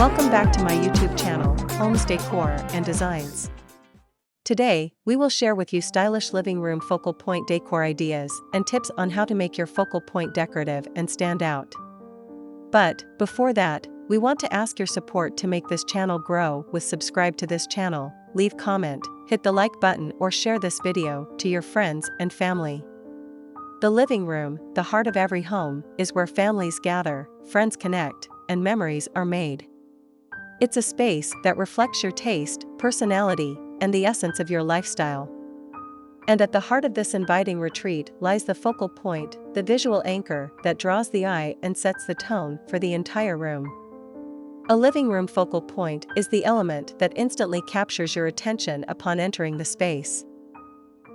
Welcome back to my YouTube channel, Homes Decor and Designs. Today, we will share with you stylish living room focal point decor ideas and tips on how to make your focal point decorative and stand out. But, before that, we want to ask your support to make this channel grow. Subscribe to this channel, leave comment, hit the like button or share this video to your friends and family. The living room, the heart of every home, is where families gather, friends connect, and memories are made. It's a space that reflects your taste, personality, and the essence of your lifestyle. And at the heart of this inviting retreat lies the focal point, the visual anchor that draws the eye and sets the tone for the entire room. A living room focal point is the element that instantly captures your attention upon entering the space.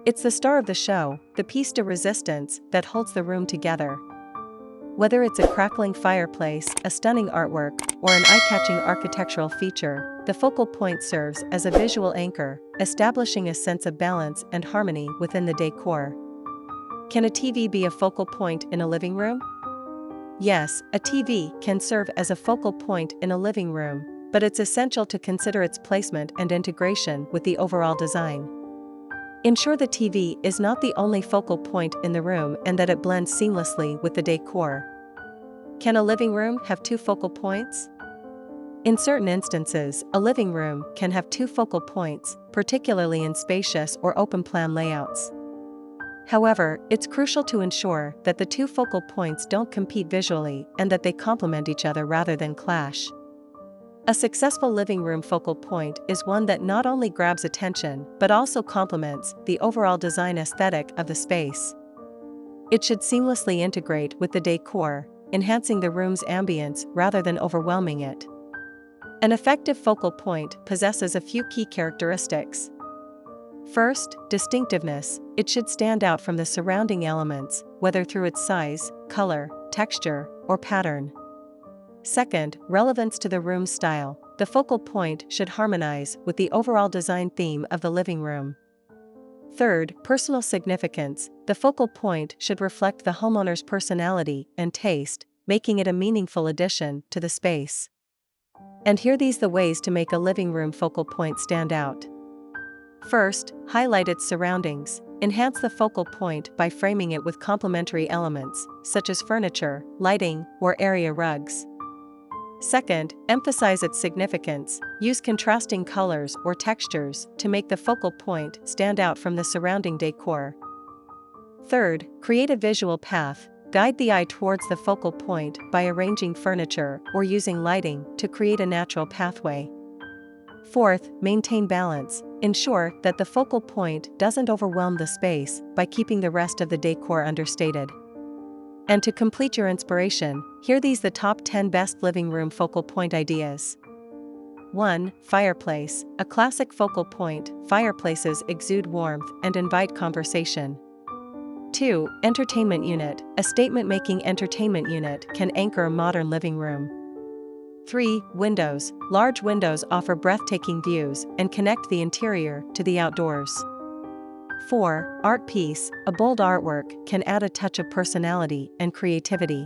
It's the star of the show, the piece de resistance that holds the room together. Whether it's a crackling fireplace, a stunning artwork, or an eye-catching architectural feature, the focal point serves as a visual anchor, establishing a sense of balance and harmony within the decor. Can a TV be a focal point in a living room? Yes, a TV can serve as a focal point in a living room, but it's essential to consider its placement and integration with the overall design. Ensure the TV is not the only focal point in the room and that it blends seamlessly with the decor. Can a living room have two focal points? In certain instances, a living room can have two focal points, particularly in spacious or open-plan layouts. However, it's crucial to ensure that the two focal points don't compete visually and that they complement each other rather than clash. A successful living room focal point is one that not only grabs attention but also complements the overall design aesthetic of the space. It should seamlessly integrate with the decor, enhancing the room's ambience rather than overwhelming it. An effective focal point possesses a few key characteristics. First, distinctiveness. It should stand out from the surrounding elements, whether through its size, color, texture, or pattern. Second, relevance to the room's style. The focal point should harmonize with the overall design theme of the living room. Third, personal significance. The focal point should reflect the homeowner's personality and taste, making it a meaningful addition to the space. And here these the ways to make a living room focal point stand out. First, highlight its surroundings. Enhance the focal point by framing it with complementary elements, such as furniture, lighting, or area rugs. Second, emphasize its significance. Use contrasting colors or textures to make the focal point stand out from the surrounding decor. Third, create a visual path. Guide the eye towards the focal point by arranging furniture or using lighting to create a natural pathway. Fourth, maintain balance. Ensure that the focal point doesn't overwhelm the space by keeping the rest of the decor understated. And to complete your inspiration, here these the top 10 best living room focal point ideas. 1. Fireplace. A classic focal point. Fireplaces exude warmth and invite conversation. 2. Entertainment unit. A statement-making entertainment unit can anchor a modern living room. 3. Windows. Large windows offer breathtaking views and connect the interior to the outdoors. 4. Art piece. A bold artwork can add a touch of personality and creativity.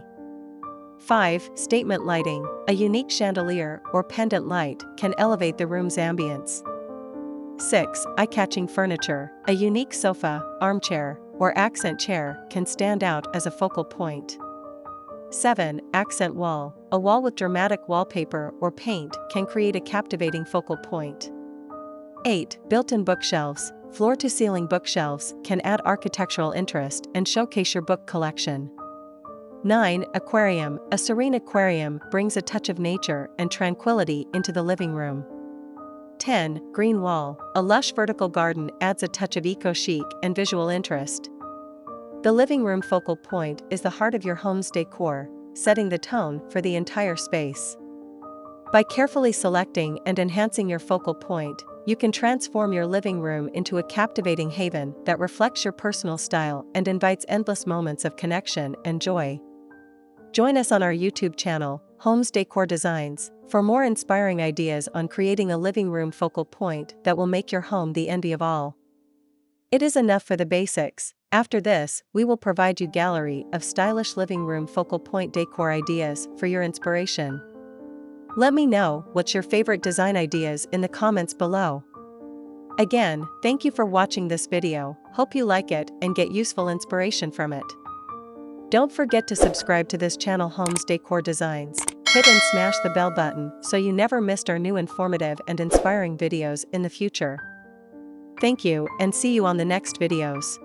5. Statement lighting. A unique chandelier or pendant light can elevate the room's ambience. 6. Eye-catching furniture. A unique sofa, armchair, or accent chair can stand out as a focal point. 7. Accent wall. A wall with dramatic wallpaper or paint can create a captivating focal point. 8. Built-in bookshelves. Floor-to-ceiling bookshelves can add architectural interest and showcase your book collection. 9. Aquarium. A serene aquarium brings a touch of nature and tranquility into the living room. 10. Green wall. A lush vertical garden adds a touch of eco-chic and visual interest. The living room focal point is the heart of your home's decor, setting the tone for the entire space. By carefully selecting and enhancing your focal point, you can transform your living room into a captivating haven that reflects your personal style and invites endless moments of connection and joy. Join us on our YouTube channel, Homes Decor Designs, for more inspiring ideas on creating a living room focal point that will make your home the envy of all. It is enough for the basics. After this, we will provide you a gallery of stylish living room focal point decor ideas for your inspiration. Let me know what's your favorite design ideas in the comments below. Again, thank you for watching this video, hope you like it and get useful inspiration from it. Don't forget to subscribe to this channel Homes Decor Designs. Hit and smash the bell button so you never missed our new informative and inspiring videos in the future. Thank you and see you on the next videos.